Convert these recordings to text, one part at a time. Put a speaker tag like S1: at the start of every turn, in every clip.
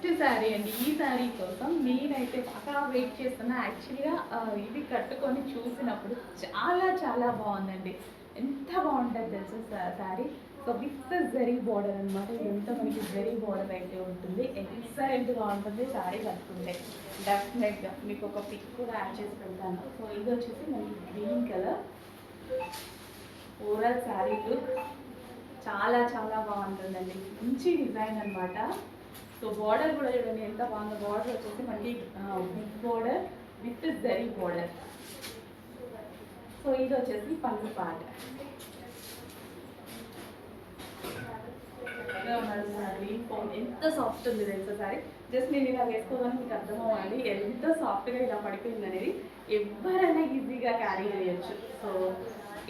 S1: Next sari అండి. ఈ శారీ కోసం నేనైతే బాగా వెయిట్ చేస్తున్నా. యాక్చువల్గా ఇది కట్టుకొని చూసినప్పుడు చాలా చాలా బాగుందండి. ఎంత బాగుంటుంది తెలుసా sari. So with zari border అనమాట. ఇదంతా మనకి జరీ బార్డర్ అయితే ఉంటుంది. ఎక్సలెంట్గా ఉంటుంది శారీ కట్టుకుంటే. డెఫినెట్గా మీకు ఒక పిక్ కూడా యాడ్ చేసి పెడతాను. సో ఇది వచ్చేసి మనకి green colour. Overall sari look చాలా చాలా బాగుంటుందండి. మంచి డిజైన్ అనమాట. సో బార్డర్ కూడా చూడండి ఎంత బాగుందో. బార్డర్ వచ్చేసి మళ్ళీ big border with zari border. So ఇది వచ్చేసి పళ్ళు పార్ట్. ఎంత సాఫ్ట్ ఉంది తెలుసా సారీ. జస్ట్ నేను ఇలా వేసుకోవాలని మీకు అర్థం అవ్వాలి ఎంత సాఫ్ట్గా ఇలా పడిపోయింది అనేది. ఎవరైనా ఈజీగా క్యారీ చేయొచ్చు. సో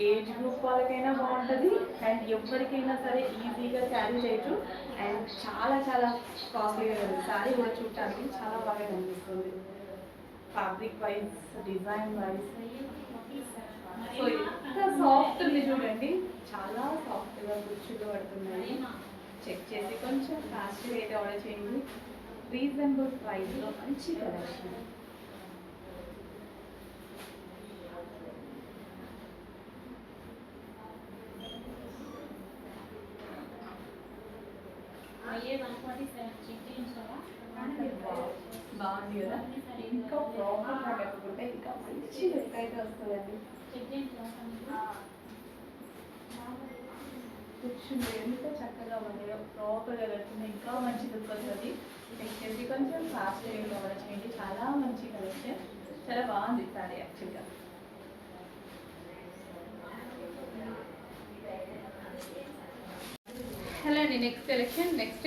S1: ఏజ్ గ్రూప్ వాళ్ళకైనా బాగుంటుంది అండ్ ఎవరికైనా సరే ఈజీగా క్యారీ చేయొచ్చు. అండ్ చాలా చాలా కాస్ట్లీగా ఉంది. శారీ కూడా చూడటానికి చాలా బాగా కనిపిస్తుంది. Fabric wise, design wise. So ఎంత సాఫ్ట్ ఉంది చూడండి. చాలా సాఫ్ట్గా గుచ్చుగా పడుతున్నాయి. చెక్ చేసి కొంచెం ఫాస్ట్గా అయితే ఆర్డర్ చేయండి. రీజనబుల్ ప్రైస్లో మంచి కలెక్షన్. బాగుంది కదా. ఇంకా ప్రాపర్గా కట్టుకుంటే ఇంకా మంచి లుక్ అయితే వస్తుందండి. కూర్చుంది ఎంత చక్కగా ఉన్నాయో. ప్రాపర్గా కట్టుకుంటే ఇంకా మంచి లుక్ వస్తుంది. నెక్స్ట్ కొంచెం ఫాస్ట్ కవర్ చేయండి. చాలా మంచి కలెక్షన్. చాలా బాగుంది సారీ యాక్చువల్గా. హలో అండి. నెక్స్ట్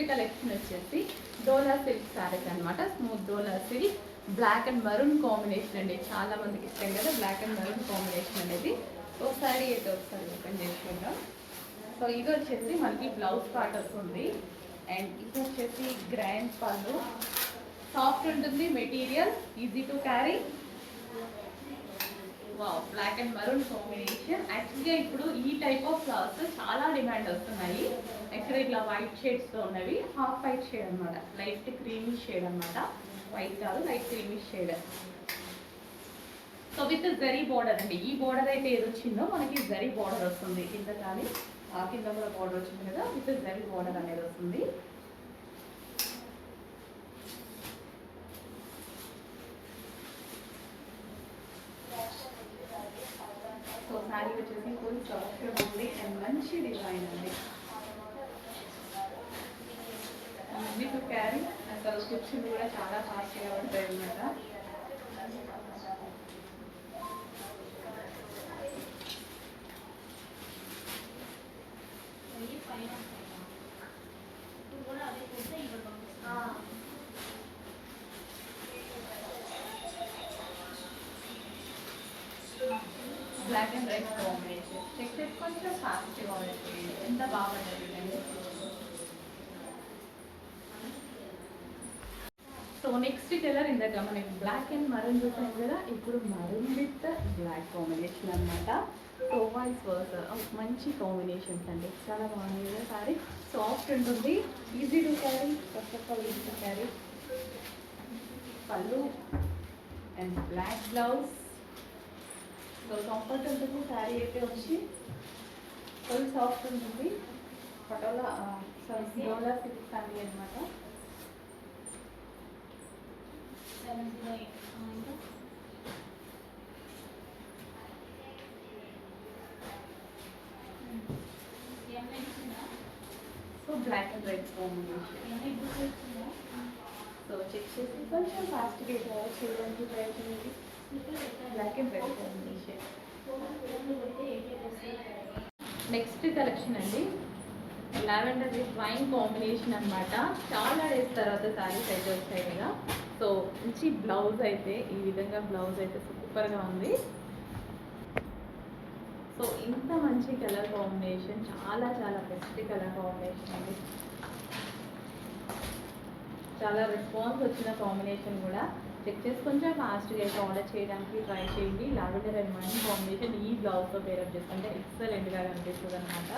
S1: కలెక్షన్ వచ్చేసి డోలా సిల్క్ శారీస్ అనమాట. Smooth Dola silk black and maroon combination అండి. చాలా మందికి ఇష్టం కదా బ్లాక్ అండ్ మరూన్ కాంబినేషన్ అనేది. ఒకసారి అయితే ఒకసారి ఓపెన్ చేసుకుంటాం. సో ఇది వచ్చేసి మనకి బ్లౌజ్ పార్ట్ వస్తుంది. అండ్ ఇది వచ్చేసి గ్రాండ్ పళ్ళు. సాఫ్ట్ ఉంటుంది material, easy to carry. Wow, black and maroon combination. యాక్చువల్గా ఇప్పుడు ఈ టైప్ ఆఫ్ ఫ్లవర్స్ చాలా డిమాండ్ వస్తున్నాయి. యాక్చువల్గా ఇట్లా వైట్ షేడ్స్తో ఉన్నవి. హాఫ్ వైట్ షేడ్ అనమాట. లైట్ క్రీమీ షేడ్ అనమాట. వైట్ కాదు, light creamy shade. So with zari border అండి. ఈ బార్డర్ అయితే ఏది వచ్చిందో మనకి జరీ బార్డర్ వస్తుంది. కింద కానీ కింద కూడా బార్డర్ వచ్చింది కదా. విత్ జరీ బార్డర్ అనేది వస్తుంది. సో శారీ వచ్చేసి ఫుల్ సాఫ్ట్గా ఉంది అండ్ మంచి డిజైన్ అండి. Easy to carry. అసలు కుర్చీలు కూడా చాలా ఫాస్ట్గా ఉంటాయి అన్నమాట. Black and red combination. Check చేసి కొంచెం ఫాస్ట్గా ఉంటుంది. ఎంత బాగుంటుంది అండి. సో నెక్స్ట్ కలర్ ఇందాక మనకి బ్లాక్ అండ్ మరూన్ చూసాం కదా. ఇప్పుడు మరూన్ విత్ బ్లాక్ కాంబినేషన్ అనమాట. సో వైస్ వర్స్ మంచి కాంబినేషన్స్ అండి. చాలా బాగుంది కదా సారీ. సాఫ్ట్ ఉంటుంది, easy to carry. First of all easy to carry. Pallu and black blouse. So comfort ఉంటుంది. శారీ అయితే వచ్చి ఫుల్ సాఫ్ట్ ఉంటుంది. పటోలా డోలా సిల్క్ శారీ అనమాట. So black and red combination. So check చేసి కొంచెం ఫాస్ట్గా చేయడానికి ట్రై చేయండి. Black and red combination. Next collection అండి. లావెండర్ విత్ వైన్ కాంబినేషన్ అనమాట. చాలా డేస్ తర్వాత శారీస్ అయితే వచ్చాయి కదా. సో మంచి బ్లౌజ్ అయితే ఈ విధంగా బ్లౌజ్ అయితే సూపర్గా ఉంది. సో ఇంత మంచి కలర్ కాంబినేషన్, చాలా చాలా బెస్ట్ కలర్ కాంబినేషన్ అండి. చాలా రెస్పాన్స్ వచ్చిన కాంబినేషన్ కూడా. చెక్ చేసి కొంచెం ఫాస్ట్గా అయితే ఆర్డర్ చేయడానికి ట్రై చేయండి. లావెండర్ అండ్ వైన్ కాంబినేషన్ ఈ బ్లౌజ్తో పేరప్ చేసుకుంటే ఎక్సలెంట్గా కనిపిస్తుంది అనమాట.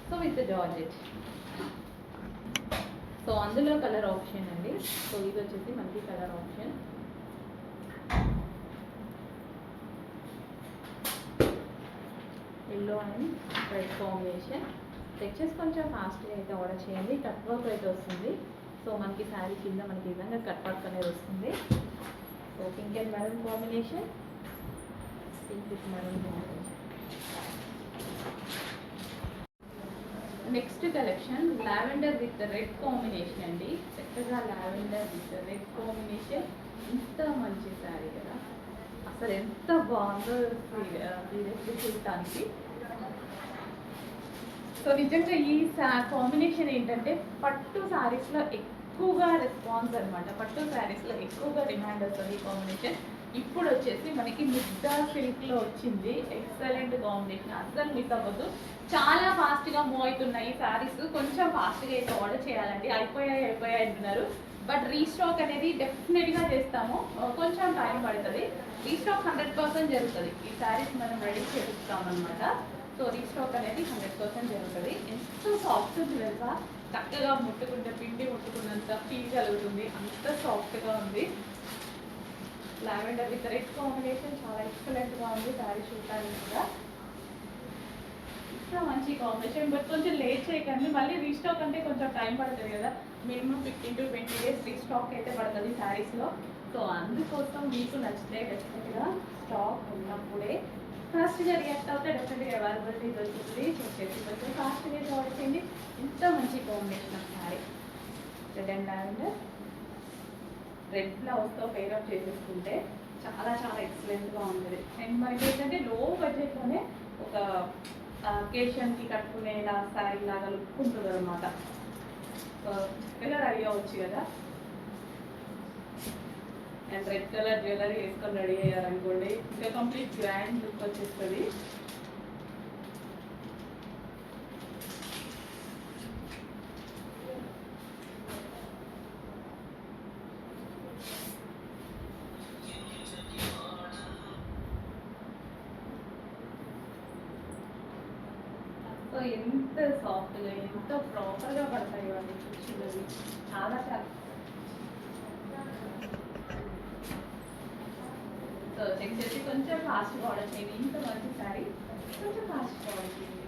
S1: So with georgette.
S2: సో అందులో కలర్ ఆప్షన్ అండి. సో ఇది వచ్చేసి మనకి colour option. Yellow and red combination. Textures కొంచెం ఫాస్ట్గా అయితే ఆర్డర్ చేయండి. కట్ వర్క్ అయితే వస్తుంది. సో మనకి శారీ కింద మనకి విధంగా కట్ వర్క్ అనేది వస్తుంది. So pink and maroon combination, pink with maroon combination. Next collection lavender with red combination అండి. చక్కగా లావెండర్ విత్ రెడ్ కాంబినేషన్. ఇంత మంచి శారీ కదా, అసలు ఎంత బాగుందో చూడటానికి. సో నిజంగా ఈ కాంబినేషన్ ఏంటంటే పట్టు శారీస్లో ఎక్కువగా రెస్పాన్స్ అనమాట. పట్టు శారీస్లో ఎక్కువగా డిమాండ్ వస్తుంది ఈ కాంబినేషన్. ఇప్పుడు వచ్చేసి మనకి ముద్దా సిల్క్లో వచ్చింది. ఎక్సలెంట్ కాంబినేషన్, అస్సలు మిస్ అవ్వద్దు. చాలా ఫాస్ట్గా మూవ్ అవుతున్నాయి ఈ శారీస్. కొంచెం ఫాస్ట్గా అయితే ఆర్డర్ చేయాలండి. అయిపోయాయి అంటున్నారు. బట్ రీస్టాక్ అనేది డెఫినెట్గా చేస్తాము. కొంచెం టైం పడుతుంది. రీస్టాక్ 100% జరుగుతుంది. ఈ శారీస్ మనం రెడీ చేస్తామన్నమాట. సో రీస్టాక్ అనేది 100% జరుగుతుంది. ఎంత సాఫ్ట్ ఉంది తెలుసా, చక్కగా ముట్టుకుంటే పిండి ముట్టుకున్నంత ఫీల్ కలుగుతుంది. అంత సాఫ్ట్గా ఉంది. లావెండర్ విత్ రెడ్ కాంబినేషన్ చాలా ఎక్సలెంట్గా ఉంది. శారీ చూడటానికి కూడా ఇంకా మంచి కాంబినేషన్. బట్ కొంచెం లేట్ చేయకండి, మళ్ళీ రీస్టాక్ అంటే కొంచెం టైం పడుతుంది కదా. మినిమం 15 to 20 days రీస్టాక్ అయితే పడుతుంది శారీస్లో. సో అందుకోసం మీకు నచ్చితే డెఫినెట్గా స్టాక్ ఉన్నప్పుడే ఫాస్ట్గా రియాక్ట్ అవుతే డెఫినెట్గా అవైలబిలిటీ దొరుకుతుంది. చెప్పేసి కొంచెం ఫాస్ట్గా ఆర్డర్ చేయండి. ఇంత మంచి combination of sari. Red and lavender, red బ్లౌజ్తో పేరప్ చేసేసుకుంటే చాలా చాలా ఎక్సలెంట్గా ఉంటుంది. అండ్ మనకి ఏంటంటే లో బడ్జెట్లోనే ఒక అకేషన్కి కట్టుకునేలా శారీ లాగా లుక్ ఉంటుంది అనమాట. చక్కగా రెడీ అవ్వచ్చు కదా. అండ్ రెడ్ కలర్ జ్యువెలరీ వేసుకొని రెడీ అయ్యారనుకోండి, ఇంకా కంప్లీట్ గ్రాండ్ లుక్ వచ్చేస్తుంది. సో ఎంత సాఫ్ట్గా, ఎంత ప్రాపర్గా పడతాయి వాళ్ళు కుర్చీలవి. చాలా చాలా. సో చెక్ చేసి కొంచెం ఫాస్ట్గా ఆర్డర్ చేయండి. ఇంత మంచి శారీ కొంచెం ఫాస్ట్గా ఆర్డర్ చేయండి.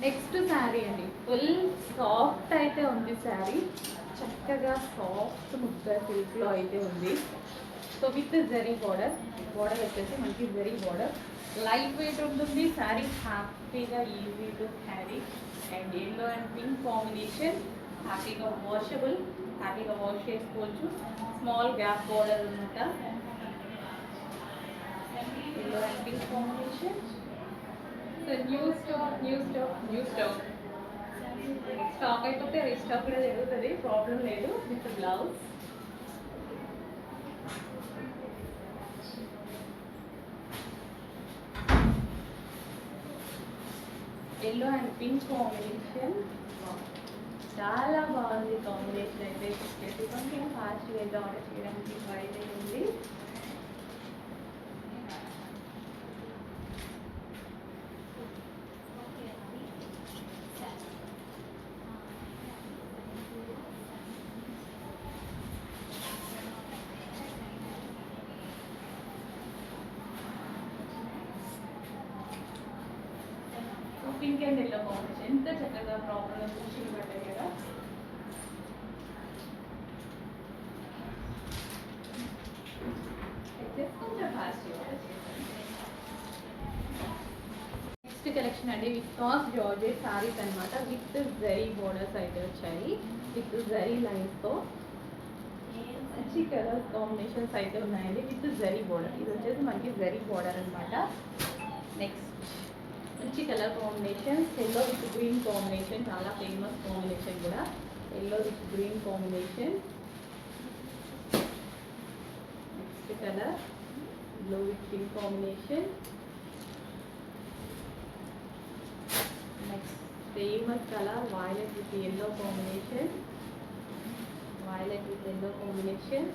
S2: నెక్స్ట్ శారీ అండి, ఫుల్ సాఫ్ట్ అయితే ఉంది శారీ. చక్కగా సాఫ్ట్ ముద్ద సిల్క్లో అయితే ఉంది. సో విత్ జరీ బార్డర్ వచ్చేసి మనకి జరీ బార్డర్. లైట్ వెయిట్ ఉంటుంది శారీ, హ్యాపీగా easy to carry. And yellow and pink combination, హ్యాపీగా వాషబుల్, హ్యాపీగా వాష్ చేసుకోవచ్చు. స్మాల్ గ్యాప్ బార్డర్ అనమాట. Yellow and pink combination. So new stock stock అయిపోతే రీస్టాక్ కూడా జరుగుతుంది, ప్రాబ్లం లేదు. With blouse. Yellow and pink combination చాలా బాగుంది. కాంబినేషన్ అయితే చెప్పేసి కొంచెం ఫాస్ట్గా అయితే ఆర్డర్ చేయడానికి ట్రై చేయండి. పింక్ అండ్ ఎల్లో కాంబినేషన్ ఎంత చక్కగా ప్రాపర్గా కుర్చీలు పడ్డాయి కదా. కొంచెం ఫాస్ట్గా నెక్స్ట్ కలెక్షన్ అండి, విస్కాస్ జార్జెట్ సారీస్ అనమాట. విత్ జరీ బోర్డర్స్ అయితే వచ్చాయి, విత్ జరీ లైన్స్తో మంచి కలర్ కాంబినేషన్స్ అయితే ఉన్నాయండి. విత్ జరీ బోర్డర్, ఇది వచ్చేసి మనకి జరీ బోర్డర్ అనమాట. నెక్స్ట్ మంచి colour combination, yellow with green combination, చాలా ఫేమస్ కాంబినేషన్ కూడా. Yellow with green combination. Next colour blue with pink combination. Next famous colour violet with yellow combination, violet with yellow combination.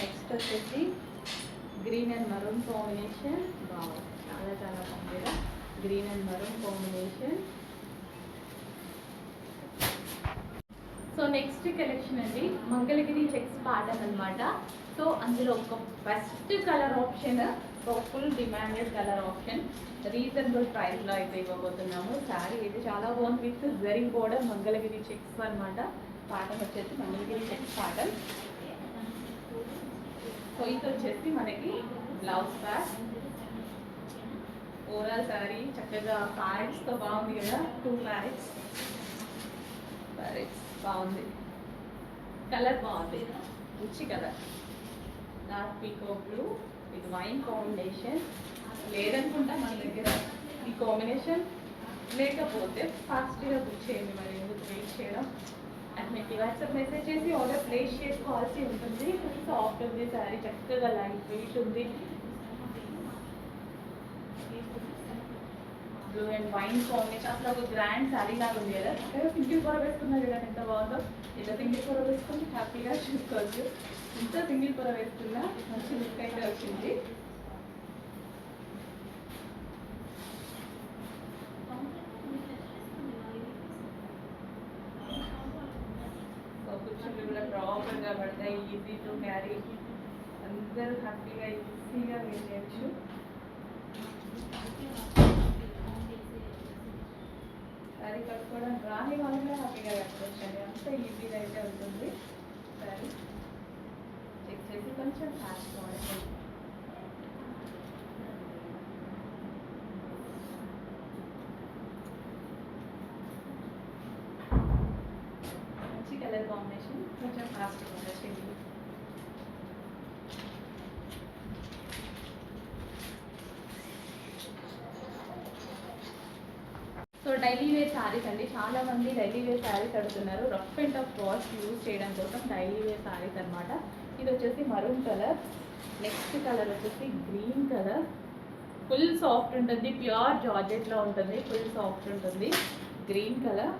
S2: Next వచ్చేసి green and maroon combination. బాగుంది, చాలా చాలా బాగుంది కదా, green and maroon combination. So next collection అండి Mangalagiri checks pattern అనమాట. So అందులో ఒక best colour option, full demanded colour option, reasonable ప్రైస్లో అయితే ఇవ్వబోతున్నాము. శారీ అయితే చాలా బాగుంది, with zari border Mangalagiri checks అనమాట. ప్యాటర్న్ వచ్చేసి మంగళగిరి చెక్స్ ప్యాటర్న్. సో ఇది వచ్చేసి మనకి బ్లౌజ్ ప్యాక్. ఓవరాల్ శారీ చక్కగా ప్యారెట్స్తో బాగుంది కదా, 2 ప్యారెట్స్ బాగుంది, కలర్ బాగుంది, మంచి colour. Dark peacock blue with wine combination. లేదనుకుంటా మన దగ్గర ఈ కాంబినేషన్, లేకపోతే ఫాస్ట్గా బుక్ చేయండి, మరి ఎందుకు వెయిట్ చేయడం. అండ్ మీకు వాట్సాప్ మెసేజ్ చేసి ఆర్డర్ ప్లేస్ చేసుకోవాల్సి ఉంటుంది. సాఫ్ట్ ఉంది శారీ, చక్కగా లైట్ వెయిట్ ఉంది. బ్లూ అండ్ వైన్ కాంబినేషన్, అసలు ఒక గ్రాండ్ శారీ లాగా ఉంది కదా. సింగిల్ కూర వేసుకున్నారు కదా, ఎంత బాగుందో. ఇలా సింగిల్ కూర వేసుకుని హ్యాపీగా చూసుకోవచ్చు. ఇంత సింగిల్ కూర వేసుకున్నా మంచి లుక్ అయితే వచ్చింది. సో కూర్చుంటే కూడా ప్రాపర్గా పడతాయి, ఈజీ టు క్యారీ, అందరూ హ్యాపీగా ఈజీగా వేర్ చేయొచ్చు. శారీ కట్టుకోవడం రాని వాళ్ళు కూడా హ్యాపీగా కట్టుకోవచ్చు అండి, అంత ఈజీగా అయితే ఉంటుంది. శారీ చెక్ చేసి కొంచెం ఫాస్ట్ వాడండి. మంచి కలర్ కాంబినేషన్, కొంచెం ఫాస్ట్ వాడండి. సో డైలీ వేర్ శారీస్ అండి, చాలా మంది డైలీ వేర్ శారీస్ అడుగుతున్నారు. Rough and tough wash use చేయడం కోసం డైలీ వేర్ శారీస్ అనమాట. ఇది వచ్చేసి మరూన్ కలర్. నెక్స్ట్ కలర్ వచ్చేసి గ్రీన్ కలర్. ఫుల్ సాఫ్ట్ ఉంటుంది, ప్యూర్ జార్జెట్లో ఉంటుంది, ఫుల్ సాఫ్ట్ ఉంటుంది. Green colour.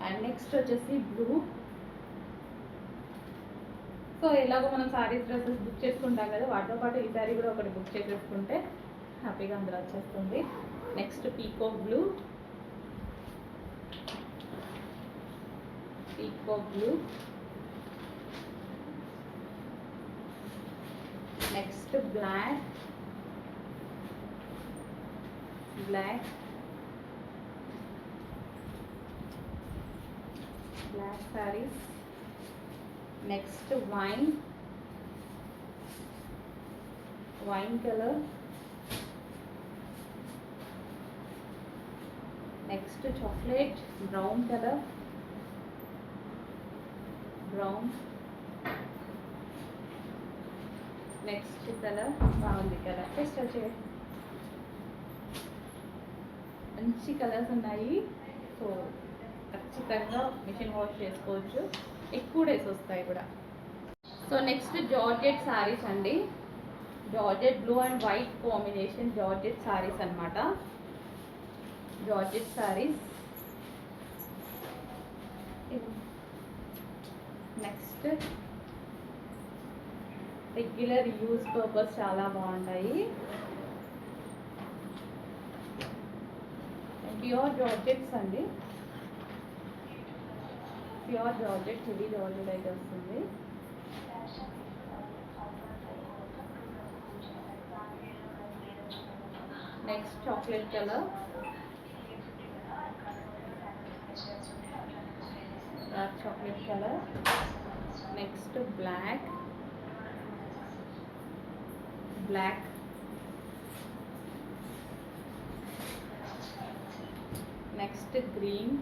S2: అండ్ నెక్స్ట్ వచ్చేసి బ్లూ. సో ఎలాగో మనం శారీస్ డ్రెస్సెస్ బుక్ చేసుకుంటాం కదా, వాటితో పాటు ఈ శారీ కూడా ఒకటి బుక్ చేసేసుకుంటే హ్యాపీగా అందులో వచ్చేస్తుంది. Next peacock blue. Next black saris. Next wine colour. Next chocolate brown colour. Next colour బాగుంది కలర్, టెస్ట్ వచ్చే మంచి కలర్స్ ఉన్నాయి. సో ఖచ్చితంగా మిషన్ వాష్ చేసుకోవచ్చు, ఎక్కువ డేస్ వస్తాయి కూడా. సో నెక్స్ట్ జార్జెట్ శారీస్ అండి, georgette blue and white combination georgette saris అనమాట. Georgette saris. Next regular use purpose చాలా బాగుంటాయి. ప్యూర్ జార్జెట్స్ అండి, ప్యూర్ జార్జెట్, హెవీ జార్జెట్ అయితే వస్తుంది. Next chocolate colour. Dark chocolate colour. Next black. Next green.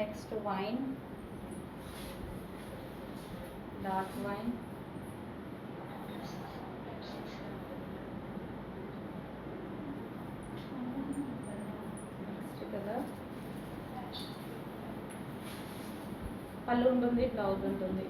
S2: Next wine, dark wine. Next colour. Pallu ఉంటుంది, blouse ఉంటుంది.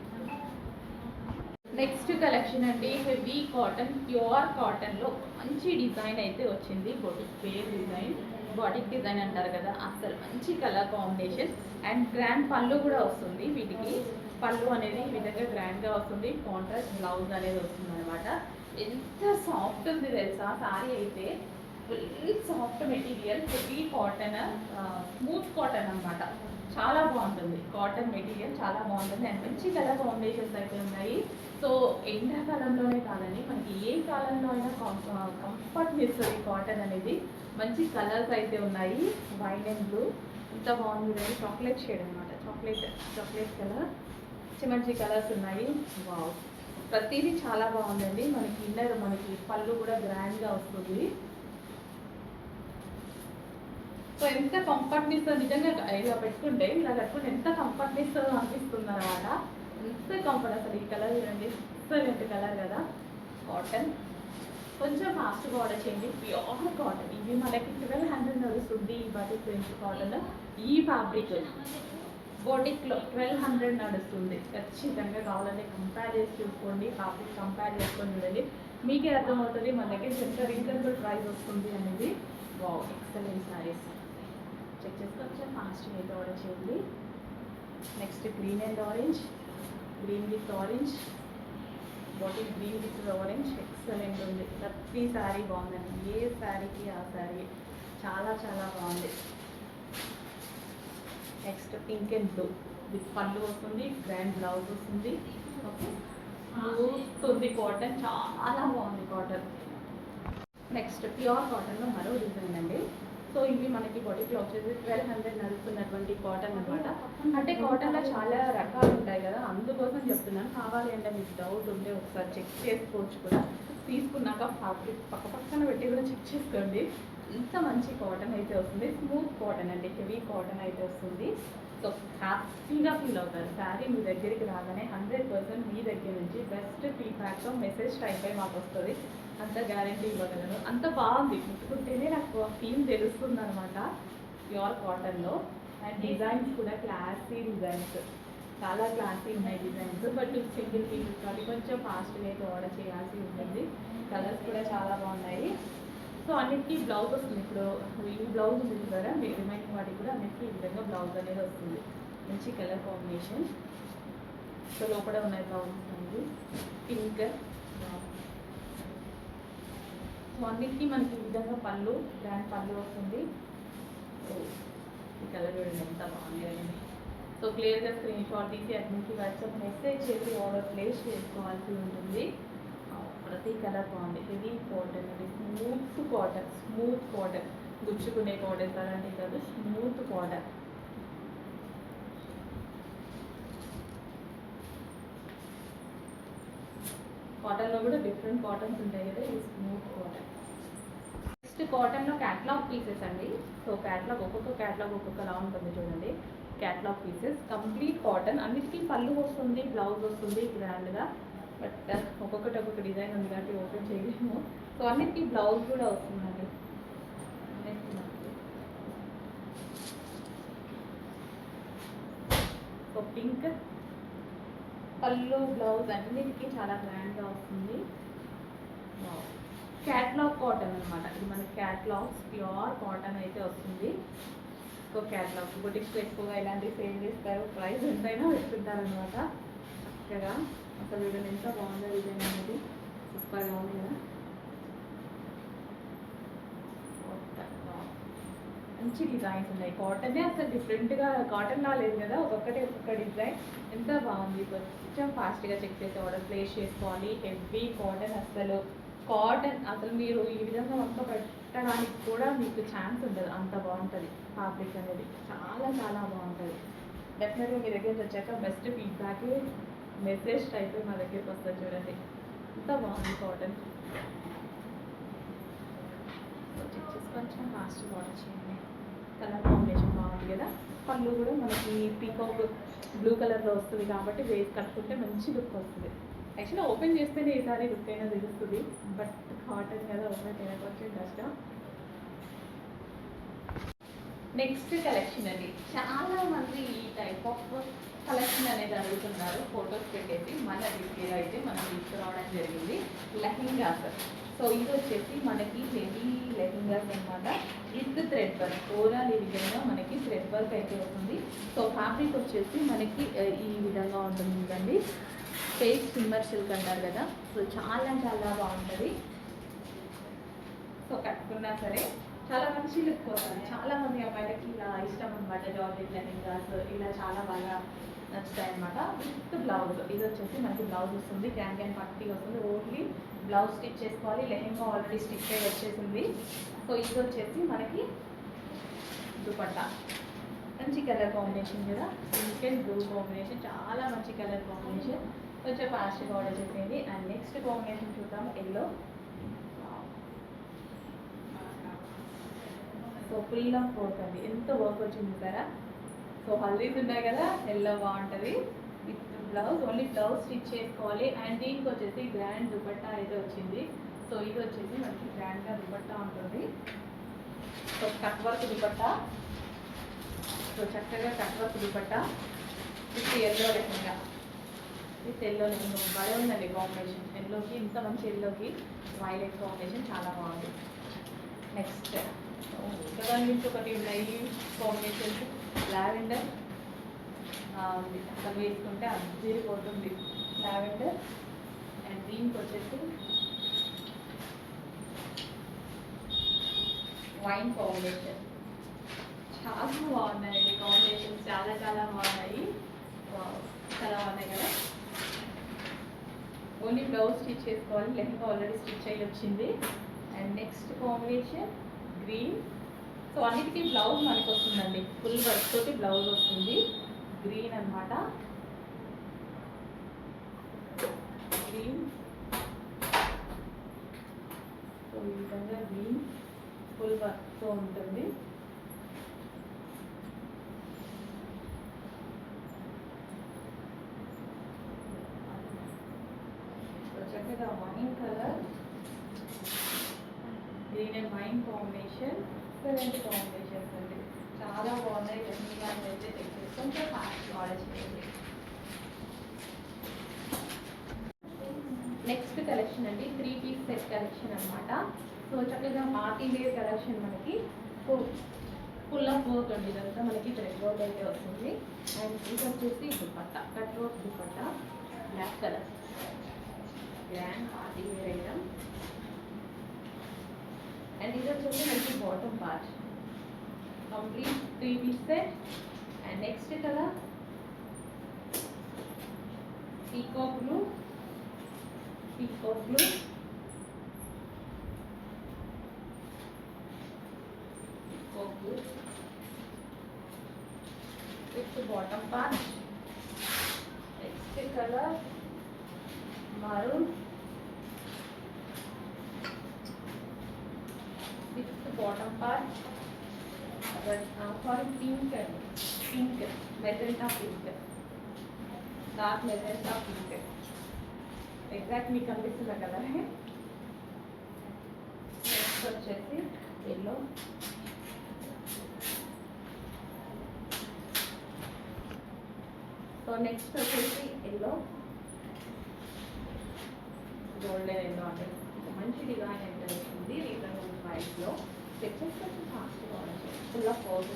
S2: Next collection అండి heavy cotton, pure కాటన్లో మంచి డిజైన్ అయితే వచ్చింది, batik pair design. Batik design అంటారు కదా, అసలు మంచి కలర్ కాంబినేషన్. అండ్ గ్రాండ్ పళ్ళు కూడా వస్తుంది వీటికి. పళ్ళు అనేది ఈ విధంగా గ్రాండ్గా వస్తుంది. కాంట్రాస్ట్ బ్లౌజ్ అనేది వస్తుంది అనమాట. ఎంత సాఫ్ట్ ఉంది తెలుసా సారీ అయితే. Full soft material, heavy cotton, smooth cotton అనమాట. చాలా బాగుంటుంది కాటన్ మెటీరియల్, చాలా బాగుంటుంది. అండ్ మంచి కలర్ కాంబినేషన్స్ అయితే ఉన్నాయి. సో ఎండాకాలంలోనే కాదండి, మనకి ఏ కాలంలో అయినా కంఫర్ట్ ఇస్తుంది కాటన్ అనేది. మంచి కలర్స్ అయితే ఉన్నాయి. వైట్ అండ్ బ్లూ ఎంత బాగుంది కదా, చాక్లెట్ షేడ్ అనమాట. చాక్లెట్ కలర్, మంచి కలర్స్ ఉన్నాయి. వావ్, ప్రతిదీ చాలా బాగుందండి. మనకి ఇన్నర్, మనకి పళ్ళు కూడా గ్రాండ్గా వస్తుంది. సో ఎంత కంఫర్ట్ని ఇస్తుంది నిజంగా. ఇలా పెట్టుకుంటే, ఇలా కట్టుకుంటే ఎంత కంఫర్ట్ని ఇస్తుందో అనిపిస్తుంది అనమాట. ఎంత కంఫర్ట్ అసలు. ఈ కలర్ చూడండి, ఎక్సలెంట్ కలర్ కదా. కాటన్ కొంచెం ఫాస్ట్గా ఆర్డర్ చేయండి. Pure cotton. ఇవి మనకి 1200 నడుస్తుంది ఈ బాటిక్ ప్రింట్ కాటన్. ఈ ఫ్యాబ్రిక్ బోటిక్లో 1200 నడుస్తుంది. ఖచ్చితంగా కావాలంటే కంపేర్ చేసి చూసుకోండి, ఫ్యాబ్రిక్ కంపేర్ చేసుకొని చూడండి, మీకే అర్థమవుతుంది మన దగ్గర ఎంత రీజనబుల్ ప్రైస్ వస్తుంది అనేది. Wow, excellent saris. చెక్ చేసుకొని కొంచెం ఫాస్ట్గా అయితే ఆర్డర్ చేయండి. Next green and orange, green with orange, bottle green with orange, excellent ఉంది. ప్రతి శారీ బాగుందండి, ఏ శారీకి ఆ శారీ చాలా చాలా బాగుంది. Next pink and blue with పళ్ళు వస్తుంది, గ్రాండ్ బ్లౌజ్ వస్తుంది. ఓకే, ఉంది కాటన్, చాలా బాగుంది కాటన్. నెక్స్ట్ ప్యూర్ కాటన్లో మరో డిజైన్ అండి. సో ఇవి మనకి బాటిక్లో వచ్చేసి 1200 నడుస్తున్నటువంటి కాటన్ అనమాట. అంటే కాటన్లో చాలా రకాలు ఉంటాయి కదా, అందుకోసం చెప్తున్నాను. కావాలి అంటే మీకు డౌట్ ఉంటే ఒకసారి చెక్ చేసుకోవచ్చు కూడా. తీసుకున్నాక ఫ్యాబ్రిక్ పక్కన పెట్టి కూడా చెక్ చేసుకోండి. ఇంత మంచి కాటన్ అయితే వస్తుంది. స్మూత్ కాటన్ అండి, హెవీ కాటన్ అయితే వస్తుంది. సో హ్యాపీగా ఫీల్ అవుతారు. శారీ మీ దగ్గరికి రాగానే 100% మీ దగ్గర నుంచి బెస్ట్ ఫీడ్బ్యాక్తో మెసేజ్ టైప్ అయి మాకు వస్తుంది. అంత గ్యారంటీ ఇవ్వగలను. అంత బాగుంది, ముట్టుకుంటేనే నాకు ఫీల్ తెలుస్తుంది అనమాట ప్యూర్ కాటన్లో. అండ్ డిజైన్స్ కూడా క్లాసీ డిజైన్స్, చాలా క్లాసీ ఉన్నాయి డిజైన్స్. బట్ సింగిల్ పీస్ కాబట్టి కొంచెం ఫాస్ట్గా అయితే ఆర్డర్ చేయాల్సి ఉంటుంది. కలర్స్ కూడా చాలా బాగున్నాయి. సో అన్నిటికీ బ్లౌజ్ వస్తుంది. ఇప్పుడు ఈ బ్లౌజ్ ఉంది కదా, మీ రిమైనింగ్ వాటికి కూడా అన్నిటికీ ఈ విధంగా బ్లౌజ్ అనేది వస్తుంది. మంచి కలర్ కాంబినేషన్. సో లోపల ఉన్నాయి బ్లౌజ్ అనేది పింక్. సో అన్నిటికీ మనకి ఈ విధంగా పళ్ళు, గ్రాండ్ పళ్ళు వస్తుంది. సో ఈ కలర్ చూడండి ఎంత బాగుంది అండి. సో క్లియర్గా స్క్రీన్ షాట్ తీసి అన్నింటికి వాట్సాప్ మెసేజ్ చేసి ఆర్డర్ ప్లేస్ చేసుకోవాల్సి ఉంటుంది. ప్రతి కలర్ బాగుంది. హెవీ కాటన్ అండి, స్మూత్ కాటన్, గుచ్చుకునే కాటన్ అలాంటివి కాదు, స్మూత్ కాటన్. కాటన్లో కూడా డిఫరెంట్ కాటన్స్ ఉంటాయి కదా, ఇది స్మూత్ కాటన్. నెక్స్ట్ కాటన్లో క్యాట్లాగ్ పీసెస్ అండి. సో ఒక్కొక్క క్యాట్లాగ్ ఒక్కొక్కలా ఉంటుంది చూడండి. క్యాట్లాగ్ పీసెస్ కంప్లీట్ కాటన్, అన్నిటికీ పళ్ళు వస్తుంది, బ్లౌజ్ వస్తుంది గ్రాండ్గా. బట్ ఒక్కొక్క డిజైన్ ఉంది కాబట్టి ఓపెన్ చేయలేము. సో అన్నిటికీ బ్లౌజ్ కూడా వస్తుందండి. సో పింక్ పళ్ళు, బ్లౌజ్ అన్నిటికీ చాలా గ్రాండ్గా వస్తుంది. క్యాట్లాగ్ కాటన్ అనమాట. ఇది మనకి క్యాట్లాగ్స్ ప్యూర్ కాటన్ అయితే వస్తుంది. సో క్యాట్లాగ్ బుటిక్స్ ఎక్కువగా ఇలాంటివి సేల్ చేస్తారు, ప్రైస్ ఎంతైనా పెట్టుకుంటారు అనమాట. చక్కగా అసలు వీడియో ఎంత బాగుందో డిజైన్ అనేది, సూపర్గా ఉంది కదా. మంచి డిజైన్స్ ఉన్నాయి. కాటనే అసలు డిఫరెంట్గా, కాటన్ లా లేదు కదా, ఒక్కొక్క డిజైన్ ఎంత బాగుంది. కొంచెం ఫాస్ట్గా చెక్ చేసి ఆర్డర్ ప్లేస్ చేసుకోవాలి. హెవీ కాటన్, అసలు మీరు ఈ విధంగా వంక పెట్టడానికి కూడా మీకు ఛాన్స్ ఉండదు, అంత బాగుంటుంది ఫ్యాబ్రిక్ అనేది. చాలా చాలా బాగుంటుంది. డెఫినెట్గా మీ దగ్గరికి వచ్చాక బెస్ట్ ఫీడ్బ్యాక్ మెసేజ్ టైప్ మా దగ్గరికి వస్తుంది చూడండి. ఎంత బాగుంది కాటన్. చెక్ చేసి కొంచెం ఫాస్ట్గా ఆర్డర్ చేయండి. కలర్ కాంబినేషన్ బాగుంది కదా. పళ్ళు కూడా మనకి పీకాక్ బ్లూ కలర్లో వస్తుంది కాబట్టి వేసి కట్టుకుంటే మంచి లుక్ వస్తుంది. యాక్చువల్లీ ఓపెన్ చేస్తేనే ఈసారి లుక్ అయినా తెలుస్తుంది, బట్ కాటన్ కదా ఓపెన్ చేయడానికి కొంచెం కష్టం. నెక్స్ట్ కలెక్షన్ అండి, చాలా మంది ఈ టైప్ ఆఫ్ కలెక్షన్ అనేది అడుగుతున్నారు ఫొటోస్ పెట్టేసి. మన దగ్గర అయితే మనం తీసుకురావడం జరిగింది లెహెంగాస్. సో ఇది వచ్చేసి మనకి హెవీ లెహెంగాస్ అనమాట, విత్ థ్రెడ్ వర్క్. ఓవరాల్ ఈ విధంగా మనకి థ్రెడ్ వర్క్ అయితే వస్తుంది. సో ఫ్యాబ్రిక్ వచ్చేసి మనకి ఈ విధంగా ఉంటుంది. ఫేస్ సిమ్మర్ సిల్క్ అంటారు కదా, సో చాలా చాలా బాగుంటుంది. సో కట్టుకున్నా సరే చాలా మంచి లుక్ వస్తుంది. చాలా మంది అమ్మాయిలకి ఇలా ఇష్టం అనమాట, జార్జెట్ లెహెంగాస్ ఇలా చాలా బాగా నచ్చుతాయి అనమాట. విత్ బ్లౌజ్, ఇది వచ్చేసి మనకి బ్లౌజ్ వస్తుంది, క్యాన్ పట్టి వస్తుంది. ఓన్లీ బ్లౌజ్ స్టిచ్ చేసుకోవాలి. లెహెంగా ఆల్రెడీ స్టిచ్ అయ్యి వచ్చేసింది. సో ఇది వచ్చేసి మనకి దుపట్టా, మంచి కలర్ కాంబినేషన్ కదా, పింక్ అండ్ బ్లూ కాంబినేషన్, చాలా మంచి కలర్ కాంబినేషన్. కొంచెం ఫాస్ట్గా ఆర్డర్ చేసేయండి. అండ్ నెక్స్ట్ కాంబినేషన్ చూద్దాం, yellow. So full of work అండి, ఎంత వర్క్ వచ్చింది చూసారా. సో హల్దీస్ ఉన్నాయి కదా, ఎల్లో బాగుంటుంది. With blouse, only blouse stitch చేసుకోవాలి. అండ్ దీనికి వచ్చేసి గ్రాండ్ దుపట్టా అయితే వచ్చింది. సో ఇది వచ్చేసి మనకి గ్రాండ్గా దుపట్టా ఉంటుంది. So cut work dupatta, so చక్కగా cut work dupatta with yellow lehenga, with yellow lehenga బాగా ఉందండి కాంబినేషన్. ఎల్లోకి ఇంత మంచి ఎల్లోకి వైలెట్ కాంబినేషన్ చాలా బాగుంది. నెక్స్ట్ ఒకదాని నుంచి ఒకటి ఉన్నాయి కాంబినేషన్స్. లావెండర్ అసలు వేసుకుంటే అద్దరిపోతుంది లావెండర్. అండ్ దీనికి వచ్చేసి వైన్ కాంబినేషన్, చాలా బాగున్నాయండి కాంబినేషన్స్, చాలా చాలా బాగున్నాయి. చాలా బాగున్నాయి కదా. ఓన్లీ బ్లౌజ్ స్టిచ్ చేసుకోవాలి, లెహంగా ఆల్రెడీ స్టిచ్ అయ్యి వచ్చింది. And next combination green. So అన్నిటికీ బ్లౌజ్ మనకి వస్తుందండి, ఫుల్ వర్క్ తోటి బ్లౌజ్ వస్తుంది. గ్రీన్ అనమాట, గ్రీన్. సో ఈ విధంగా గ్రీన్ ఫుల్ వర్క్తో ఉంటుంది. చక్కగా wine colour, green and wine combination, excellent combinations అండి, చాలా బాగున్నాయి. లెహంగా అయితే కొంచెం ఫాస్ట్ ఆర్డర్ చేయండి. నెక్స్ట్ కలెక్షన్ అండి, 3 పీస్ సెట్ కలెక్షన్ అనమాట. సో చక్కగా పార్టీ వేర్ కలెక్షన్ మనకి ఫుల్ ఆఫ్ వర్క్ అండి, ఇదంతా మనకి థ్రెడ్ వర్క్ అయితే వస్తుంది. అండ్ ఇది వచ్చేసి dupatta, cut work dupatta, black colour, grand party wear item. And ఇది వచ్చేసి మనకి bottom part, complete 3 piece set. And next colour peacock blue, peacock blue, peacock blue with bottom part. Next colour maroon with the bottom part. Sorry, pink, magenta pink, dark magenta pink. Exact మీకు కనిపిస్తున్న colour. Next వచ్చేసి yellow, so next వచ్చేసి yellow, golden yellow అంటే మంచి design అయితే వస్తుంది. Reasonable ప్రైస్లో check కొంచెం ఫాస్ట్గా వచ్చాయి, full of work.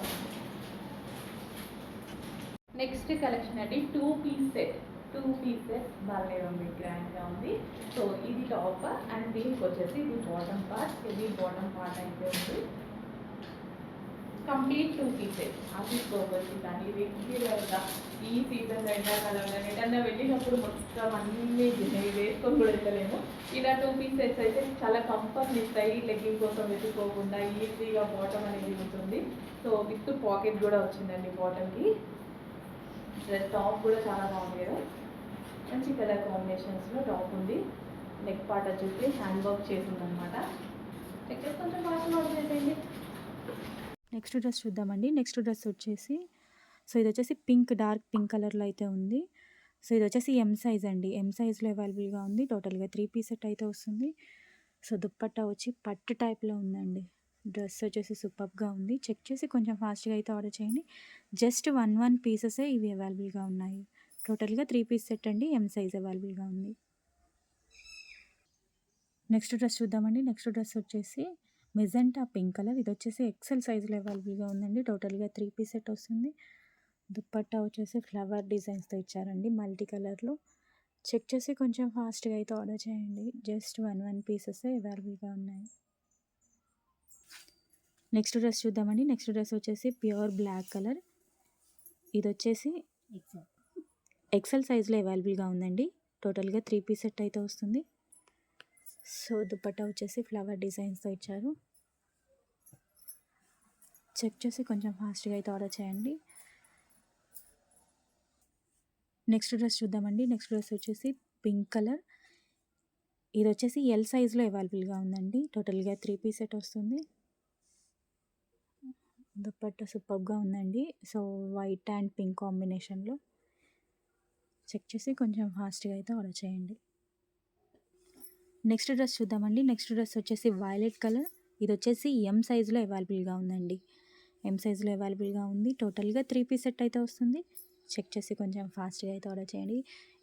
S2: Next collection అండి, 2 పీస్ సెట్. 2 పీస్ సెట్ బాగా ఉంది, గ్రాండ్గా ఉంది. సో ఇది టాప్ అండ్ దీనికి వచ్చేసి ఇది బాటమ్ పార్ట్, ఇది బాటమ్ పార్ట్ అయితే ఉంది. Complete 2 pieces. ఆఫీస్ పర్పస్కి కానీ రెగ్యులర్గా ఈ సీజన్ ఎండాకాలం కానీ ఏదన్నా వెళ్ళినప్పుడు మొత్తం అన్నీ వేసుకొని కూడా వెళ్ళలేము. ఇలా 2 పీసెస్ అయితే చాలా కంఫర్ట్ ఇస్తాయి, లెగ్గింగ్ కోసం వెతుక్కోకుండా ఈజీగా బాటమ్ అనేది ఉంటుంది. సో విత్ పాకెట్ కూడా వచ్చిందండి బాటమ్కి. టాప్ కూడా చాలా బాగుంది కదా, మంచి కలర్ కాంబినేషన్స్లో టాప్ ఉంది. నెక్ పార్ట్ వచ్చేసి హ్యాండ్ వర్క్ చేసిందనమాట. చెక్ చేసి కొంచెం ఫాస్ట్ ఆర్డర్ చేసేయండి.
S3: నెక్స్ట్ డ్రెస్ చూద్దామండి. నెక్స్ట్ డ్రెస్ వచ్చేసి ఇది వచ్చేసి పింక్, డార్క్ పింక్ కలర్లో అయితే ఉంది. సో ఇది వచ్చేసి ఎం సైజ్ అండి, ఎం సైజ్లో అవైలబుల్గా ఉంది. టోటల్గా 3 పీస్ సెట్ అయితే వస్తుంది. సో దుప్పట్టా వచ్చి పట్టు టైప్లో ఉందండి, డ్రెస్ వచ్చేసి సూపర్గా ఉంది. చెక్ చేసి కొంచెం ఫాస్ట్గా అయితే ఆర్డర్ చేయండి. జస్ట్ వన్ పీసెసే ఇవి అవైలబుల్గా ఉన్నాయి. టోటల్గా 3 పీస్ సెట్ అండి. ఎం సైజ్ అవైలబుల్గా ఉంది. నెక్స్ట్ డ్రెస్ చూద్దామండి. నెక్స్ట్ డ్రెస్ వచ్చేసి మెజెంటా పింక్ కలర్. ఇది వచ్చేసి ఎక్సెల్ సైజులో అవైలబుల్గా ఉందండి. టోటల్గా 3 పీస్ సెట్ వస్తుంది. దుప్పట్టా వచ్చేసి ఫ్లవర్ డిజైన్స్తో ఇచ్చారండి మల్టీ కలర్లో. చెక్ చేసి కొంచెం ఫాస్ట్గా అయితే ఆర్డర్ చేయండి. జస్ట్ వన్ పీసెసే అవైలబుల్గా ఉన్నాయి. నెక్స్ట్ డ్రెస్ చూద్దామండి. నెక్స్ట్ డ్రెస్ వచ్చేసి ప్యూర్ బ్లాక్ కలర్. ఇది వచ్చేసి ఎక్సెల్ సైజులో అవైలబుల్గా ఉందండి. టోటల్గా 3 పీస్ సెట్ అయితే వస్తుంది. సో దుపట్టా వచ్చేసి ఫ్లవర్ డిజైన్స్తో ఇచ్చారు. చెక్ చేసి కొంచెం ఫాస్ట్గా అయితే ఆర్డర్ చేయండి. నెక్స్ట్ డ్రెస్ చూద్దామండి. నెక్స్ట్ డ్రెస్ వచ్చేసి పింక్ కలర్. ఇది వచ్చేసి ఎల్ సైజులో అవైలబుల్గా ఉందండి. టోటల్గా 3 పీస్ సెట్ వస్తుంది. దుపట్టా సూపర్గా ఉందండి. సో వైట్ అండ్ పింక్ కాంబినేషన్లో. చెక్ చేసి కొంచెం ఫాస్ట్గా అయితే ఆర్డర్ చేయండి. నెక్స్ట్ డ్రెస్ చూద్దామండి. నెక్స్ట్ డ్రెస్ వచ్చేసి వైలెట్ కలర్. ఇది వచ్చేసి ఎం సైజులో అవైలబుల్గా ఉందండి. ఎం సైజులో అవైలబుల్గా ఉంది. టోటల్గా 3 పీస్ సెట్ అయితే వస్తుంది. చెక్ చేసి కొంచెం ఫాస్ట్గా అయితే ఆర్డర్ చేయండి.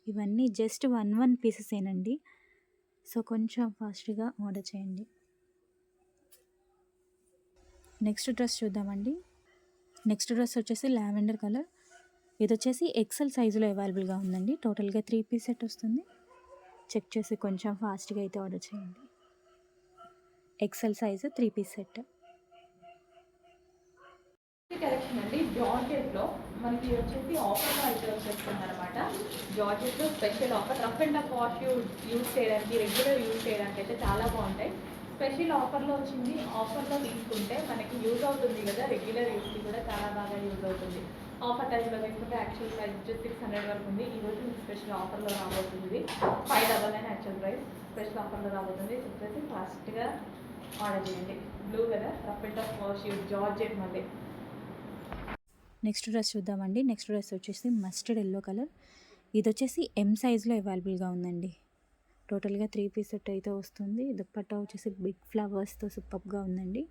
S3: ఇవన్నీ జస్ట్ వన్ పీసెసేనండి. సో కొంచెం ఫాస్ట్గా ఆర్డర్ చేయండి. నెక్స్ట్ డ్రెస్ చూద్దామండి. నెక్స్ట్ డ్రెస్ వచ్చేసి లావెండర్ కలర్. ఇది వచ్చేసి ఎక్సెల్ సైజులో అవైలబుల్గా ఉందండి. టోటల్గా 3 పీస్ సెట్ వస్తుంది. చెక్ చేసి కొంచెం ఫాస్ట్గా అయితే ఆర్డర్ చేయండి. XL size 3 piece set.
S2: Collection అండి జార్జెట్లో మనకి వచ్చేసి ఆఫర్లో అయితే వచ్చేస్తుంది అనమాట. జార్జెట్లో special offer rough and tough wash use చేయడానికి, రెగ్యులర్ యూజ్ చేయడానికి అయితే చాలా బాగుంటాయి. స్పెషల్ ఆఫర్లో వచ్చింది. ఆఫర్లో తీసుకుంటే మనకి యూజ్ అవుతుంది కదా, రెగ్యులర్ యూస్కి కూడా చాలా బాగా యూజ్ అవుతుంది. ఆఫర్ టైంలో తీసుకుంటే యాక్చువల్ ప్రైస్ 600 వరకు ఉంది. ఈరోజు మీకు స్పెషల్ ఆఫర్లో రాబోతుంది. 599 యాక్చువల్ ప్రైస్, స్పెషల్ ఆఫర్లో రాబోతుంది. చెప్పేసి ఫాస్ట్గా ఆర్డర్ చేయండి. Blue colour rough and tough wash use georgette మళ్ళీ.
S3: నెక్స్ట్ డ్రెస్ చూద్దామండి. నెక్స్ట్ డ్రెస్ వచ్చేసి మస్టర్డ్ ఎల్లో కలర్. ఇది వచ్చేసి ఎం సైజులో అవైలబుల్గా ఉందండి. టోటల్గా 3 పీస్ సెట్ అయితే వస్తుంది. దుప్పట్టా వచ్చేసి బిగ్ ఫ్లవర్స్తో సూపర్గా ఉందండి.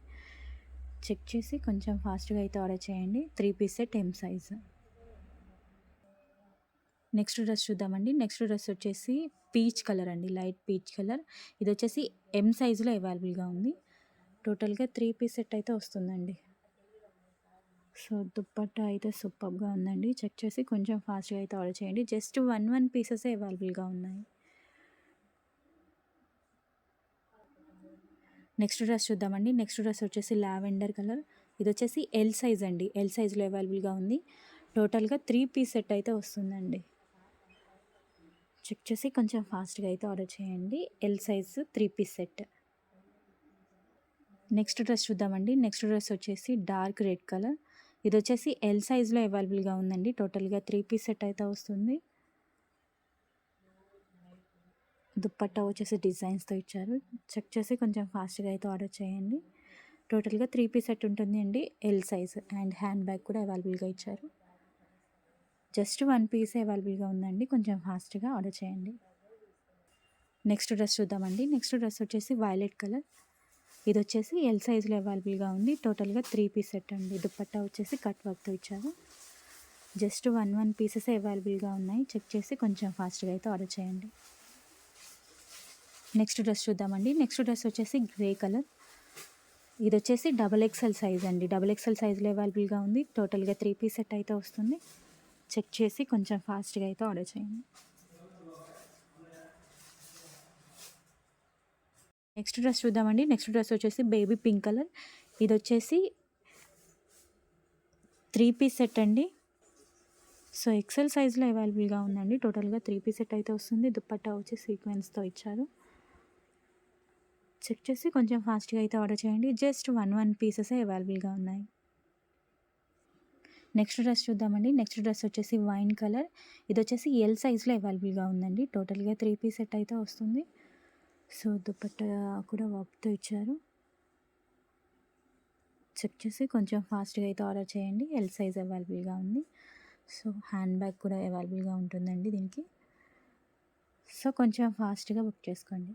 S3: చెక్ చేసి కొంచెం ఫాస్ట్గా అయితే ఆర్డర్ చేయండి. 3 piece set M size. Next dress చూద్దామండి. నెక్స్ట్ డ్రెస్ వచ్చేసి పీచ్ కలర్ అండి, లైట్ పీచ్ కలర్. ఇది వచ్చేసి ఎం సైజులో అవైలబుల్గా ఉంది. టోటల్గా 3 పీస్ సెట్ అయితే వస్తుందండి. సో దుప్పట్టా అయితే సూపర్గా ఉందండి. చెక్ చేసి కొంచెం ఫాస్ట్గా అయితే ఆర్డర్ చేయండి. జస్ట్ వన్ పీసెసే అవైలబుల్గా ఉన్నాయి. నెక్స్ట్ డ్రెస్ చూద్దామండి. నెక్స్ట్ డ్రెస్ వచ్చేసి లావెండర్ కలర్. ఇది వచ్చేసి ఎల్ సైజ్ అండి. ఎల్ సైజులో అవైలబుల్గా ఉంది. టోటల్గా 3 పీస్ సెట్ అయితే వస్తుందండి. చెక్ చేసి కొంచెం ఫాస్ట్గా అయితే ఆర్డర్ చేయండి. L size 3 piece set. Next dress చూద్దామండి. నెక్స్ట్ డ్రెస్ వచ్చేసి డార్క్ రెడ్ కలర్. ఇది వచ్చేసి ఎల్ సైజులో అవైలబుల్గా ఉందండి. టోటల్గా 3 పీస్ సెట్ అయితే వస్తుంది. దుప్పట్టా వచ్చేసి డిజైన్స్తో ఇచ్చారు. చెక్ చేసి కొంచెం ఫాస్ట్గా అయితే ఆర్డర్ చేయండి. టోటల్గా 3 పీస్ సెట్ ఉంటుంది అండి. L size and hand bag కూడా అవైలబుల్గా ఇచ్చారు. జస్ట్ 1 పీసే అవైలబుల్గా ఉందండి. కొంచెం ఫాస్ట్గా ఆర్డర్ చేయండి. నెక్స్ట్ డ్రెస్ చూద్దామండి. నెక్స్ట్ డ్రెస్ వచ్చేసి వైలెట్ కలర్. ఇది వచ్చేసి ఎల్ సైజులో అవైలబుల్గా ఉంది. టోటల్గా 3 పీస్ సెట్ అండి. దుప్పట్టా వచ్చేసి కట్ వర్క్తో ఇచ్చారు. జస్ట్ వన్ పీసెసే అవైలబుల్గా ఉన్నాయి. చెక్ చేసి కొంచెం ఫాస్ట్గా అయితే ఆర్డర్ చేయండి. నెక్స్ట్ డ్రెస్ చూద్దామండి. నెక్స్ట్ డ్రెస్ వచ్చేసి గ్రే కలర్. ఇది వచ్చేసి XXL సైజ్ అండి. XXL సైజులో అవైలబుల్గా ఉంది. టోటల్గా 3 పీస్ సెట్ అయితే వస్తుంది. చెక్ చేసి కొంచెం ఫాస్ట్గా అయితే ఆర్డర్ చేయండి. నెక్స్ట్ డ్రెస్ చూద్దామండి. నెక్స్ట్ డ్రెస్ వచ్చేసి బేబీ పింక్ కలర్. ఇది వచ్చేసి 3 పీస్ సెట్ అండి. సో ఎక్సెల్ సైజులో అవైలబుల్గా ఉందండి. టోటల్గా 3 పీస్ సెట్ అయితే వస్తుంది. దుప్పట్టా వచ్చి సీక్వెన్స్తో ఇచ్చారు. చెక్ చేసి కొంచెం ఫాస్ట్గా అయితే ఆర్డర్ చేయండి. జస్ట్ వన్ పీసెసే అవైలబుల్గా ఉన్నాయి. నెక్స్ట్ డ్రెస్ చూద్దామండి. నెక్స్ట్ డ్రెస్ వచ్చేసి వైన్ కలర్. ఇది వచ్చేసి ఎల్ సైజులో అవైలబుల్గా ఉందండి. టోటల్గా 3 పీస్ సెట్ అయితే వస్తుంది. సో దుపట్టా కూడా వర్క్తో ఇచ్చారు. చెక్ చేసి కొంచెం ఫాస్ట్గా అయితే ఆర్డర్ చేయండి. ఎల్ సైజ్ అవైలబుల్గా ఉంది. సో హ్యాండ్ బ్యాగ్ కూడా అవైలబుల్గా ఉంటుందండి దీనికి. సో కొంచెం ఫాస్ట్గా బుక్ చేసుకోండి.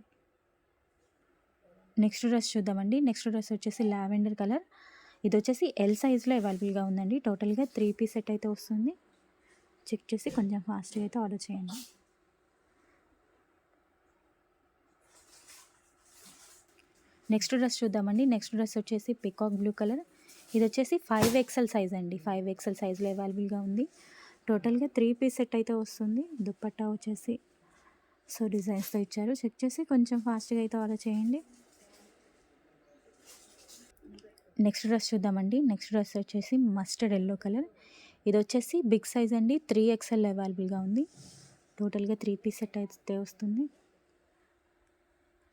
S3: నెక్స్ట్ డ్రెస్ చూద్దామండి. నెక్స్ట్ డ్రెస్ వచ్చేసి లావెండర్ కలర్. ఇది వచ్చేసి ఎల్ సైజ్లో అవైలబుల్గా ఉందండి. టోటల్గా 3 పీస్ సెట్ అయితే వస్తుంది. చెక్ చేసి కొంచెం ఫాస్ట్గా అయితే ఆర్డర్ చేయండి. నెక్స్ట్ డ్రెస్ చూద్దామండి. నెక్స్ట్ డ్రెస్ వచ్చేసి పికాక్ బ్లూ కలర్. ఇది వచ్చేసి 5XL సైజ్ అండి. 5XL సైజ్లో అవైలబుల్గా ఉంది. టోటల్గా 3 పీస్ సెట్ అయితే వస్తుంది. దుప్పట్టా వచ్చేసి సో డిజైన్స్తో ఇచ్చారు. చెక్ చేసి కొంచెం ఫాస్ట్గా అయితే ఆర్డర్ చేయండి. నెక్స్ట్ డ్రెస్ చూద్దామండి. నెక్స్ట్ డ్రెస్ వచ్చేసి మస్టర్డ్ ఎల్లో కలర్. ఇది వచ్చేసి బిగ్ సైజ్ అండి. 3XL అవైలబుల్గా ఉంది. టోటల్గా 3 పీస్ సెట్ అయితే వస్తుంది.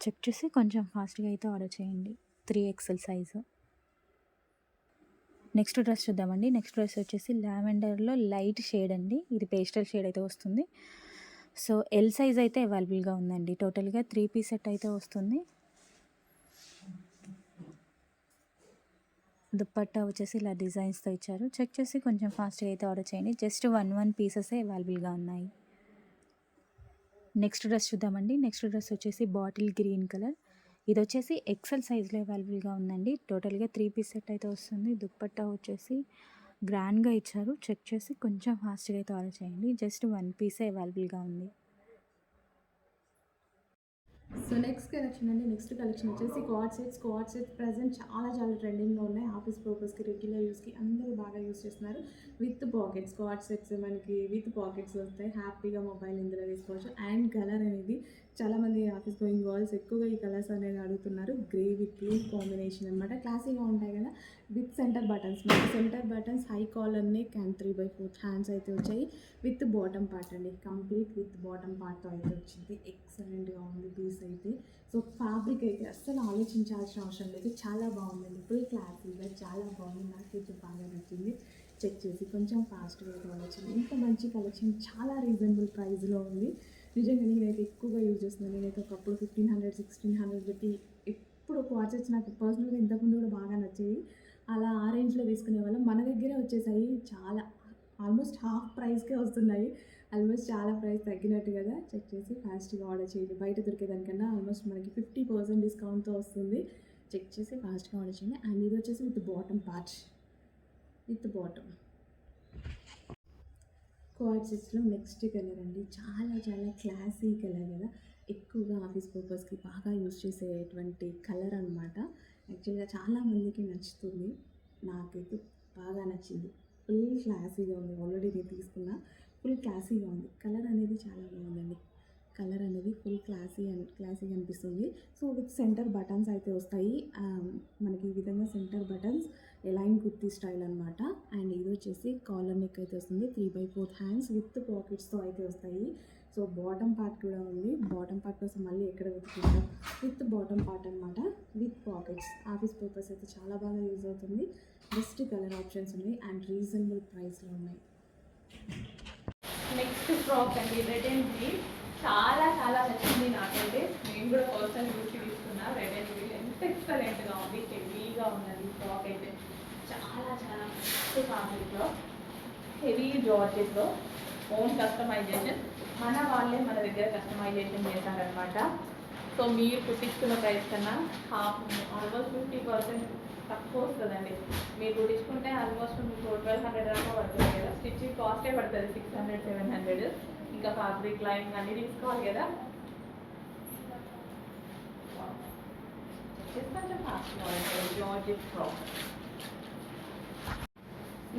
S3: చెక్ చేసి కొంచెం ఫాస్ట్గా అయితే ఆర్డర్ చేయండి. 3XL size. నెక్స్ట్ డ్రెస్ చూద్దామండి. నెక్స్ట్ డ్రెస్ వచ్చేసి లావెండర్లో లైట్ షేడ్ అండి. ఇది పేస్టల్ షేడ్ అయితే వస్తుంది. సో ఎల్ సైజ్ అయితే అవైలబుల్గా ఉందండి. టోటల్గా 3 పీస్ సెట్ అయితే వస్తుంది. దుప్పట్టా వచ్చేసి ఇలా డిజైన్స్తో ఇచ్చారు. చెక్ చేసి కొంచెం ఫాస్ట్గా అయితే ఆర్డర్ చేయండి. జస్ట్ 1 పీసెసే అవైలబుల్గా ఉన్నాయి. నెక్స్ట్ డ్రెస్ చూద్దామండి. నెక్స్ట్ డ్రెస్ వచ్చేసి బాటిల్ గ్రీన్ కలర్. ఇది వచ్చేసి ఎక్సెల్ సైజ్లో అవైలబుల్గా ఉందండి. టోటల్గా 3 పీస్ సెట్ అయితే వస్తుంది. దుప్పట్టా వచ్చేసి గ్రాండ్గా ఇచ్చారు. చెక్ చేసి కొంచెం ఫాస్ట్గా అయితే ఆర్డర్ చేయండి. జస్ట్ 1 పీసే అవైలబుల్గా ఉంది.
S1: సో నెక్స్ట్ కలెక్షన్ అండి. నెక్స్ట్ కలెక్షన్ వచ్చేసి కార్డ్ సెట్స్ ప్రజెంట్ చాలా ట్రెండింగ్లో ఉన్నాయి. ఆఫీస్ పర్పస్కి, రెగ్యులర్ యూస్కి అందరూ బాగా యూస్ చేస్తున్నారు. విత్ పాకెట్స్ కార్డ్ సెట్స్ మనకి విత్ పాకెట్స్ వస్తాయి. హ్యాపీగా మొబైల్ ఇందులో తీసుకోవచ్చు. అండ్ కలర్ అనేది చాలామంది ఆఫీస్ గోయింగ్ గర్ల్స్ ఎక్కువగా ఈ కలర్స్ అనేది అడుగుతున్నారు. గ్రే విత్ బ్లూ కాంబినేషన్ అనమాట. క్లాసీగా ఉంటాయి కదా. విత్ సెంటర్ బటన్స్, మనకి centre buttons, high collar neck and 3/4 hands అయితే వచ్చాయి. విత్ బాటమ్ పార్ట్ అండి. కంప్లీట్ విత్ బాటమ్ పార్ట్తో అయితే వచ్చింది. ఎక్సలెంట్గా ఉంది పీస్ అయితే. సో ఫ్యాబ్రిక్ అయితే అస్సలు ఆలోచించాల్సిన అవసరం లేదు. చాలా బాగుందండి. ఫుల్ క్లాసీగా చాలా బాగుంది. నాకైతే బాగా నచ్చింది. చెక్ చేసి కొంచెం ఫాస్ట్గా అయితే వచ్చింది. ఇంత మంచి కలెక్షన్ చాలా రీజనబుల్ ప్రైస్లో ఉంది. నిజంగా నేనైతే ఎక్కువగా యూజ్ చేస్తున్నాను. నేనైతే ఒకప్పుడు 1500, 1600 పెట్టి ఎప్పుడు క్వార్టర్స్ నాకు పర్సనల్గా ఇంతకుముందు కూడా బాగా నచ్చేవి. అలా ఆ రేంజ్లో తీసుకునే వాళ్ళం. మన దగ్గరే వచ్చేసాయి. చాలా ఆల్మోస్ట్ హాఫ్ ప్రైస్కే వస్తున్నాయి. ఆల్మోస్ట్ చాలా ప్రైస్ తగ్గినట్టు కదా. చెక్ చేసి ఫాస్ట్గా ఆర్డర్ చేయండి. బయట దొరికేదానికన్నా ఆల్మోస్ట్ మనకి 50% డిస్కౌంట్తో వస్తుంది. చెక్ చేసి ఫాస్ట్గా ఆర్డర్ చేయండి. అండ్ ఇది వచ్చేసి with bottom part, with bottom cord సెట్స్లో నెక్స్ట్ కలర్ అండి. చాలా క్లాసీ కలర్ కదా. ఎక్కువగా ఆఫీస్ పర్పస్కి బాగా యూజ్ చేసేటువంటి కలర్ అనమాట. యాక్చువల్గా చాలామందికి నచ్చుతుంది. నాకైతే బాగా నచ్చింది. ఫుల్ క్లాసీగా ఉంది. ఆల్రెడీ నేను తీసుకున్నా. ఫుల్ క్లాసీగా ఉంది. కలర్ అనేది చాలా బాగుందండి. కలర్ అనేది ఫుల్ క్లాసీగా అనిపిస్తుంది. సో విత్ సెంటర్ బటన్స్ అయితే వస్తాయి. మనకి ఈ విధంగా centre buttons A line kurti style అనమాట. అండ్ ఇది వచ్చేసి కాలర్ నెక్ అయితే వస్తుంది. 3/4 హ్యాండ్స్ విత్ పాకెట్స్తో అయితే వస్తాయి. సో బాటమ్ పార్ట్ కూడా ఉంది. బాటమ్ పార్ట్ కోసం మళ్ళీ ఎక్కడ వెతుకుంటాం. విత్ బాటమ్ పార్ట్ అనమాట, విత్ పాకెట్స్. ఆఫీస్ పర్పస్ అయితే చాలా బాగా యూజ్ అవుతుంది. బెస్ట్ కలర్ ఆప్షన్స్ ఉన్నాయి అండ్ రీజనబుల్ ప్రైస్లో ఉన్నాయి.
S2: నెక్స్ట్ ఫ్రాక్ అండి. రెడ్ అండ్ గ్రీన్ చాలా నచ్చింది నాకైతే. నేను కూడా పర్సనల్ చూసి తీసుకున్నా. రెడ్ అండ్ గ్రీన్ ఎంత ఎక్సలెంట్గా ఉంది. హెవీగా ఉన్నది ఫ్రాక్ అయితే. చాలా మస్తు ఫ్యాబ్రిక్లో, హెవీ జార్జెస్లో, ఓన్ కస్టమైజేషన్. మన వాళ్ళే మన దగ్గర కస్టమైజేషన్ చేశారనమాట. సో మీరు కుట్టించుకున్న ప్రైస్ కన్నా ఆల్మోస్ట్ 50% తక్కువ వస్తుందండి. మీరు కుట్టించుకుంటే ఆల్మోస్ట్ మీకు 1200 దాకా పడుతుంది కదా. స్టిచ్చింగ్ కాస్టే పడుతుంది 600, 700. ఇంకా ఫ్యాబ్రిక్ లైన్ అన్నీ తీసుకోవాలి కదా. కొంచెం ఫాస్ట్గా ఉంటుంది. Georgette frock.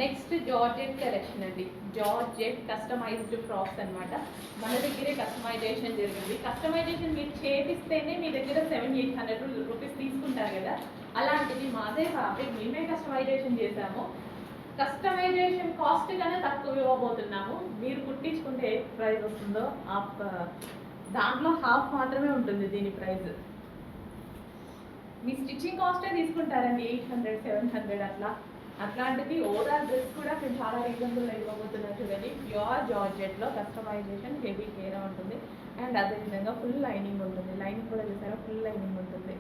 S2: Next georgette collection అండి. జార్జెట్ కస్టమైజ్డ్ ఫ్రాక్స్ అనమాట. మన దగ్గరే కస్టమైజేషన్ జరిగింది. కస్టమైజేషన్ మీరు చేపిస్తేనే మీ దగ్గర 700-800 రూపీస్ తీసుకుంటారు కదా. అలాంటిది మాదే ఫ్యాబ్రిక్ మేమే కస్టమైజేషన్ చేసాము. కస్టమైజేషన్ కాస్ట్ కన్నా తక్కువ ఇవ్వబోతున్నాము. మీరు కుట్టించుకుంటే ఏ ప్రైస్ వస్తుందో దాంట్లో హాఫ్ మాత్రమే ఉంటుంది దీని ప్రైస్. మీ స్టిచ్చింగ్ కాస్టే తీసుకుంటారండి 800, 700 అట్లాంటిది ఓవరాల్ డ్రెస్ కూడా మేము చాలా రీజనబుల్ ఇవ్వబోతున్నాం. చూడండి, ప్యూర్ జార్జెట్లో కస్టమైజేషన్ హెవీ కేరా ఉంటుంది. అండ్ అదేవిధంగా ఫుల్ లైనింగ్ ఉంటుంది. లైనింగ్ కూడా చూసారా, ఫుల్ లైనింగ్ ఉంటుంది.